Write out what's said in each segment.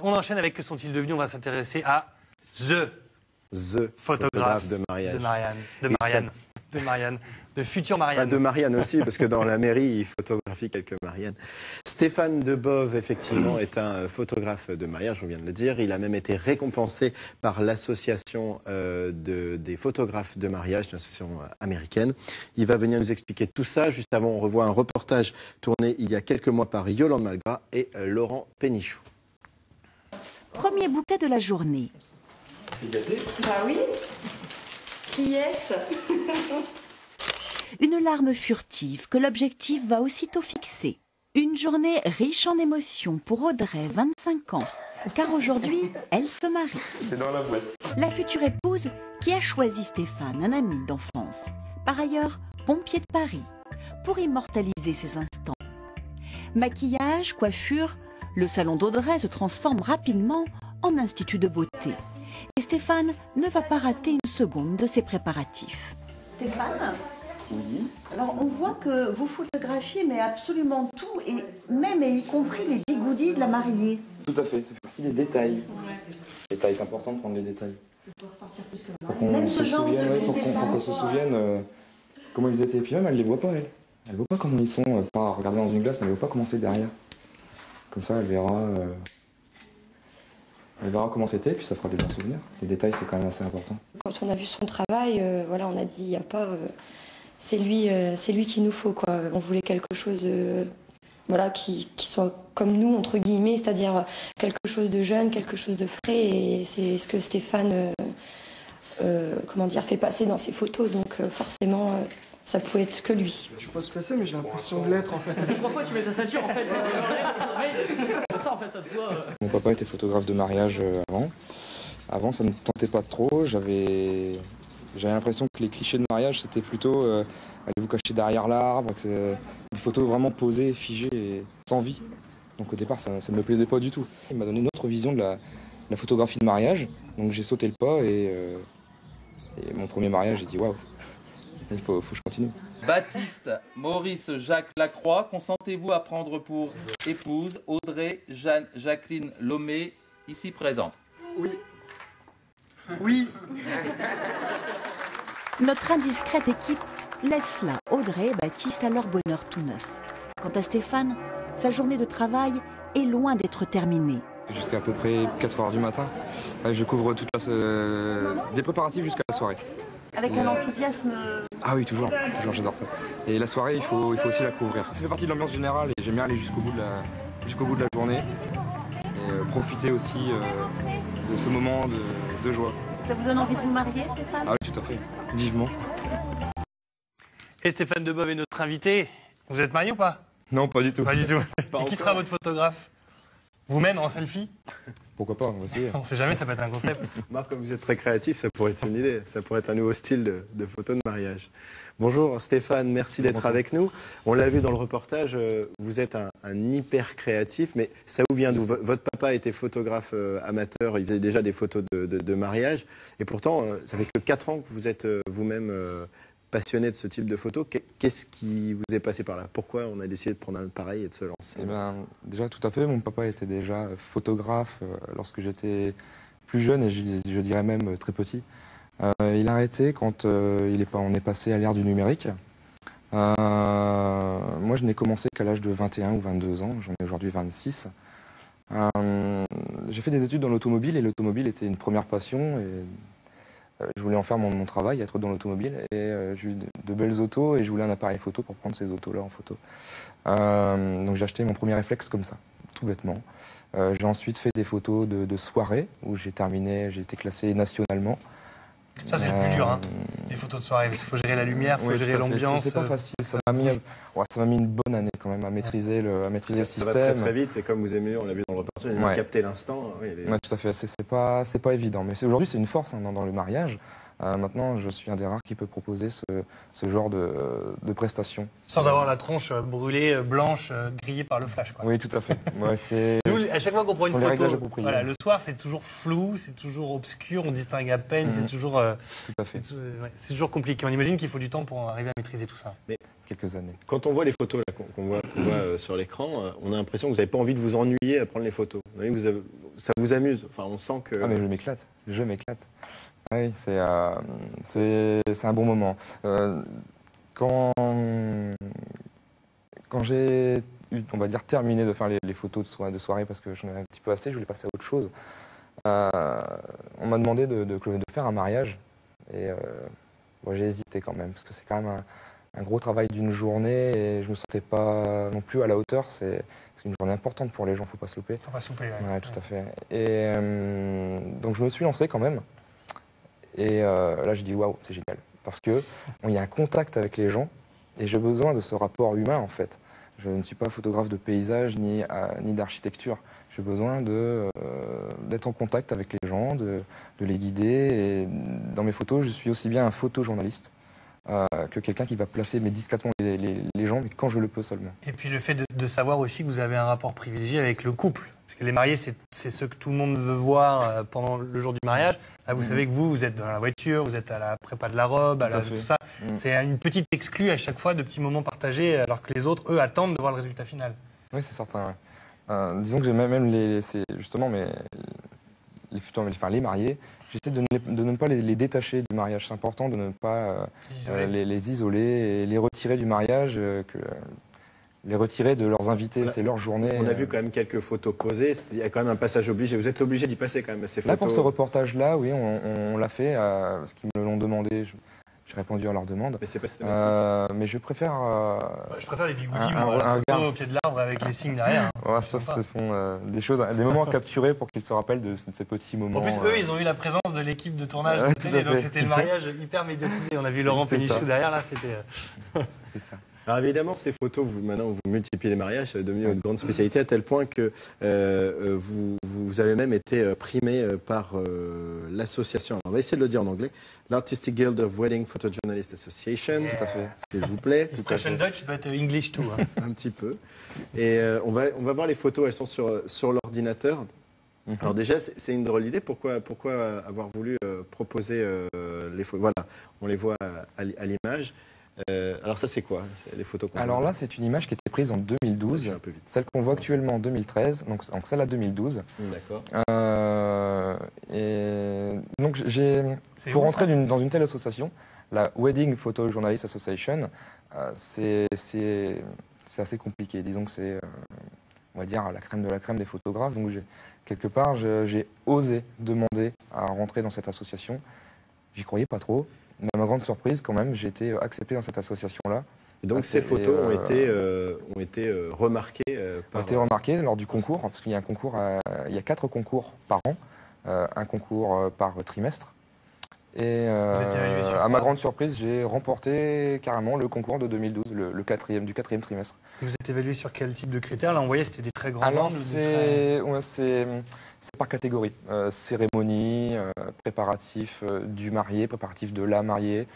On enchaîne avec Que sont-ils devenus? On va s'intéresser à The photographe de mariage. De future Marianne. Pas de Marianne aussi, parce que dans la mairie, il photographie quelques Mariannes. Stéphane Debove, effectivement, est un photographe de mariage, on vient de le dire. Il a même été récompensé par l'association des photographes de mariage, une association américaine. Il va venir nous expliquer tout ça. Juste avant, on revoit un reportage tourné il y a quelques mois par Yolande Malgras et Laurent Pénichou. Premier bouquet de la journée. Bah oui. Qui est-ce? Une larme furtive que l'objectif va aussitôt fixer. Une journée riche en émotions pour Audrey, 25 ans, car aujourd'hui, elle se marie. C'est dans la boîte. La future épouse qui a choisi Stéphane, un ami d'enfance, par ailleurs pompier de Paris, pour immortaliser ces instants. Maquillage, coiffure, le salon d'Audrey se transforme rapidement en institut de beauté. Et Stéphane ne va pas rater une seconde de ses préparatifs. Stéphane? Oui. Alors on voit que vous photographiez mais absolument tout, et même et y compris les bigoudis de la mariée. Tout à fait, c'est partie des détails. Ouais. Détails, c'est important de prendre les détails. Pour qu'on se souvienne, pour qu'on se souvienne comment ils étaient. Et puis même, elle les voit pas, elle. Elle voit pas comment ils sont, pas à regarder dans une glace, mais elle voit pas comment c'est derrière. Comme ça, elle verra comment c'était, puis ça fera des bons souvenirs. Les détails, c'est quand même assez important. Quand on a vu son travail, voilà, on a dit, il n'y a pas... c'est lui qu'il nous faut, quoi. On voulait quelque chose voilà, qui soit comme nous, entre guillemets, c'est-à-dire quelque chose de jeune, quelque chose de frais, et c'est ce que Stéphane comment dire, fait passer dans ses photos, donc forcément, ça pouvait être que lui. Je suis pas stressé, mais j'ai l'impression de l'être, en fait. Ça fait 3 fois que tu mets ta ceinture, en fait. Ça, en fait, ça se voit. Mon papa était photographe de mariage avant. Avant, ça ne me tentait pas trop. J'avais l'impression que les clichés de mariage, c'était plutôt allez vous cacher derrière l'arbre, que c'est des photos vraiment posées, figées et sans vie. Donc au départ, ça ne me plaisait pas du tout. Il m'a donné une autre vision de la photographie de mariage. Donc j'ai sauté le pas et mon premier mariage, j'ai dit waouh, il faut que je continue. Baptiste, Maurice, Jacques Lacroix, consentez-vous à prendre pour épouse Audrey Jeanne Jacqueline Lomé, ici présente? Oui. Oui. Notre indiscrète équipe laisse là Audrey et Baptiste à leur bonheur tout neuf. Quant à Stéphane, sa journée de travail est loin d'être terminée. Jusqu'à peu près 4 h du matin. Je couvre toute des préparatifs jusqu'à la soirée. Avec un enthousiasme... Ah oui, toujours j'adore ça. Et la soirée, il faut aussi la couvrir. Ça fait partie de l'ambiance générale et j'aime bien aller jusqu'au bout de la journée. Et profiter aussi de ce moment de joie. Ça vous donne envie de vous marier, Stéphane? Ah oui, tout à fait. Vivement. Et Stéphane Debove est notre invité. Vous êtes marié ou pas? Non, pas du tout. Pas du tout. Et qui sera votre photographe? Vous-même en selfie? Pourquoi pas, on va essayer. On ne sait jamais, ça peut être un concept. Marc, comme vous êtes très créatif, ça pourrait être une idée. Ça pourrait être un nouveau style de photo de mariage. Bonjour Stéphane, merci d'être avec nous. On l'a vu dans le reportage, vous êtes un hyper créatif, mais ça vous vient d'où? Votre papa était photographe amateur, il faisait déjà des photos de mariage, et pourtant, ça fait que 4 ans que vous êtes vous-même passionné de ce type de photos. Qu'est-ce qui vous est passé par là? Pourquoi on a décidé de prendre un pareil et de se lancer? Eh ben, déjà, tout à fait, mon papa était déjà photographe lorsque j'étais plus jeune, et je dirais même très petit. Il a arrêté quand on est passé à l'ère du numérique. Moi, je n'ai commencé qu'à l'âge de 21 ou 22 ans, j'en ai aujourd'hui 26. J'ai fait des études dans l'automobile, et l'automobile était une première passion. Et je voulais en faire mon travail, être dans l'automobile. Et j'ai eu de belles autos, et je voulais un appareil photo pour prendre ces autos-là en photo. Donc j'ai acheté mon premier réflexe comme ça, tout bêtement. J'ai ensuite fait des photos de soirée, où j'ai été classé nationalement. Ça, c'est le plus dur, hein. Les photos de soirée. Il faut gérer la lumière, il faut gérer l'ambiance. C'est pas facile. Ça m'a mis une bonne année quand même à maîtriser le système. Ça va très très vite, et comme vous aimez, on l'a vu dans le reportage, il a capté l'instant. Oui, tout à fait. C'est pas évident. Mais aujourd'hui, c'est une force, hein, dans le mariage. Maintenant, je suis un des rares qui peut proposer ce genre de prestations. Sans avoir la tronche brûlée, blanche, grillée par le flash, quoi. Oui, tout à fait. Ouais, Nous, à chaque fois qu'on prend une photo, voilà, le soir, c'est toujours flou, c'est toujours obscur, on distingue à peine, c'est toujours... tout à fait. C'est toujours compliqué. On imagine qu'il faut du temps pour arriver à maîtriser tout ça. Mais quelques années. Quand on voit les photos là, qu'on voit sur l'écran, on a l'impression que vous n'avez pas envie de vous ennuyer à prendre les photos. Vous voyez, ça vous amuse. Enfin, on sent que... Ah mais je m'éclate. Oui, c'est un bon moment. Quand j'ai eu, on va dire, terminé de faire les photos de soirée parce que j'en avais un petit peu assez, je voulais passer à autre chose. On m'a demandé de faire un mariage et bon, j'ai hésité quand même parce que c'est quand même un gros travail d'une journée et je me sentais pas non plus à la hauteur. C'est une journée importante pour les gens, faut pas se louper. Faut pas se louper, ouais, tout à fait. Et donc je me suis lancé quand même. Et là j'ai dit waouh, c'est génial parce que il y a un contact avec les gens et j'ai besoin de ce rapport humain en fait. Je ne suis pas photographe de paysage ni d'architecture. J'ai besoin d'être en contact avec les gens, de les guider. Et dans mes photos, je suis aussi bien un photojournaliste que quelqu'un qui va placer mais discrètement les gens, mais quand je le peux seulement. Et puis le fait de savoir aussi que vous avez un rapport privilégié avec le couple. Parce que les mariés, c'est ce que tout le monde veut voir pendant le jour du mariage. Là, vous savez que vous êtes dans la voiture, vous êtes à la prépa de la robe, tout ça. C'est une petite exclue à chaque fois de petits moments partagés, alors que les autres, eux, attendent de voir le résultat final. Oui, c'est certain. Ouais. Disons que j'ai même justement les mariés, j'essaie de ne pas les détacher du mariage. C'est important de ne pas les isoler et les retirer du mariage, les retirer de leurs invités, c'est leur journée. On a vu quand même quelques photos posées, il y a quand même un passage obligé, vous êtes obligé d'y passer quand même à ces photos. Là, pour ce reportage-là, oui, on l'a fait, parce qu'ils me l'ont demandé. J'ai répondu à leur demande. Mais c'est pas systématique. Mais je préfère... je préfère les bigoudis, la photo au pied de l'arbre avec les signes derrière. Ouais, ça, ce sont des moments à capturer pour qu'ils se rappellent de ces petits moments. En plus, eux, ils ont eu la présence de l'équipe de tournage de télé, donc c'était le mariage hyper médiatisé. On a vu Laurent Pénichou derrière, là, c'était... C'est ça. Alors évidemment, ces photos, maintenant, vous multipliez les mariages, ça est devenu une grande spécialité à tel point que vous avez même été primé par l'association. On va essayer de le dire en anglais. L'Artistic Guild of Wedding Photojournalists Association. Yeah. Tout à fait. S'il vous plaît. Expression Dutch, but English too. Hein. Un petit peu. Et on va voir les photos, elles sont sur l'ordinateur. Alors déjà, c'est une drôle d'idée. Pourquoi avoir voulu proposer les photos? Voilà, on les voit à l'image. Alors ça c'est quoi les photos Alors là c'est une image qui était prise en 2012, un peu vite. Celle qu'on voit actuellement en 2013, donc celle-là 2012. D'accord. Et donc pour rentrer dans une telle association, la Wedding Photo Journalist Association, c'est assez compliqué. Disons que c'est on va dire la crème de la crème des photographes. Donc quelque part j'ai osé demander à rentrer dans cette association. J'y croyais pas trop. Mais à ma grande surprise, quand même, j'ai été accepté dans cette association-là. Et donc ces photos ont été remarquées ont été remarquées lors du concours, parce qu'il y a un concours, il y a 4 concours par an, un concours par trimestre. Et à ma grande surprise, j'ai remporté carrément le concours de 2012, du quatrième trimestre. Vous êtes évalué sur quel type de critères? Là, on voyait c'était des très grands angles. Alors, c'est par catégorie. Cérémonie, préparatif du marié, préparatif de la mariée,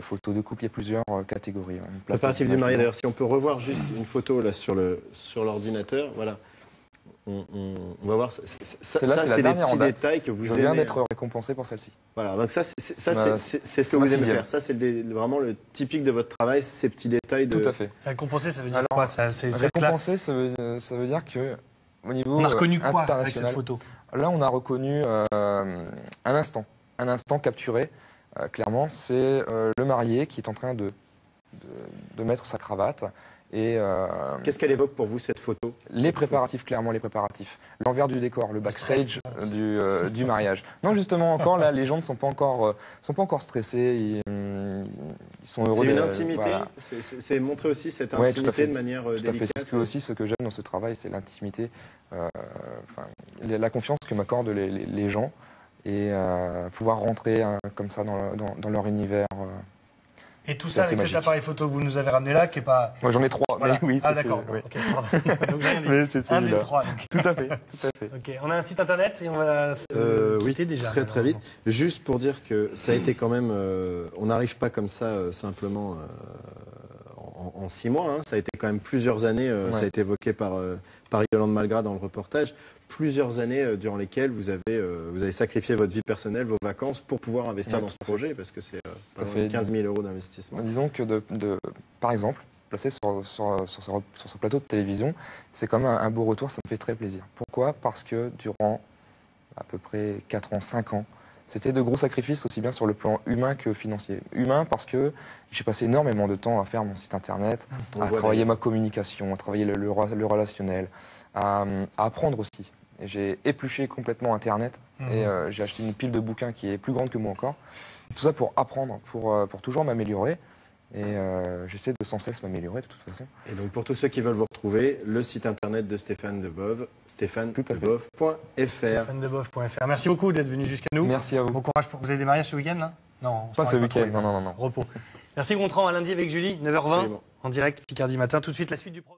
photo de couple, il y a plusieurs catégories. Préparatif du marié, d'ailleurs, si on peut revoir juste une photo là sur l'ordinateur, voilà. On va voir, ça c'est les petits détails que vous aimez. Je viens d'être récompensé pour celle-ci. Voilà, donc ça c'est ce que vous aimez faire. Ça c'est vraiment le typique de votre travail, ces petits détails. Tout à fait. Récompensé, ça veut dire quoi ça, récompensé, ça veut dire que au niveau on a reconnu quoi international, avec cette photo? Là, on a reconnu un instant capturé. Clairement, c'est le marié qui est en train de mettre sa cravate. Qu'est-ce qu'elle évoque pour vous, cette photo? Les préparatifs, clairement les préparatifs. L'envers du décor, le backstage du mariage. Non, justement, encore là, les gens ne sont pas encore stressés. Ils sont heureux. C'est une intimité. Voilà. C'est montrer aussi cette intimité de manière délicate. C'est aussi ce que j'aime dans ce travail, c'est l'intimité, la confiance que m'accordent les gens et pouvoir rentrer comme ça dans leur univers. Et tout c'est ça assez avec cet magique. appareil photo que vous nous avez ramené là, qui est pas... Moi j'en ai 3, Voilà. mais oui. Ah ça, d'accord, c'est- oui. ok, pardon. Donc, j'ai rien dit. Mais c'est Un des celui-là. 3. Donc. Tout à fait, tout à fait. Ok, on a un site internet et on va se Oui, quitter déjà. très très vite. Juste pour dire que ça a été quand même... on n'arrive pas comme ça simplement en 6 mois. Hein. Ça a été quand même plusieurs années. Ça a été évoqué par Yolande Malgras dans le reportage. Plusieurs années durant lesquelles vous avez sacrifié votre vie personnelle, vos vacances, pour pouvoir investir dans ce projet, parce que c'est fait 15 000 euros d'investissement. Disons que, par exemple, placé sur ce plateau de télévision, c'est quand même un beau retour, ça me fait très plaisir. Pourquoi? Parce que durant à peu près 4 ans, 5 ans, c'était de gros sacrifices aussi bien sur le plan humain que financier. Humain parce que j'ai passé énormément de temps à faire mon site internet, à travailler ma communication, à travailler le relationnel, à apprendre aussi. Et j'ai épluché complètement internet et j'ai acheté une pile de bouquins qui est plus grande que moi encore. Tout ça pour apprendre, pour toujours m'améliorer. Et j'essaie de sans cesse m'améliorer de toute façon. Et donc pour tous ceux qui veulent vous retrouver, le site internet de Stéphane Debove, stéphanedebove.fr. stéphanedebove.fr. Merci beaucoup d'être venu jusqu'à nous. Merci à vous. Bon courage pour... Vous avez des mariages ce week-end là? Non. Pas ce week-end, non. Repos. Merci Gontran, à lundi avec Julie, 9h20, Absolument. en direct, Picardie Matin. Tout de suite, la suite du programme.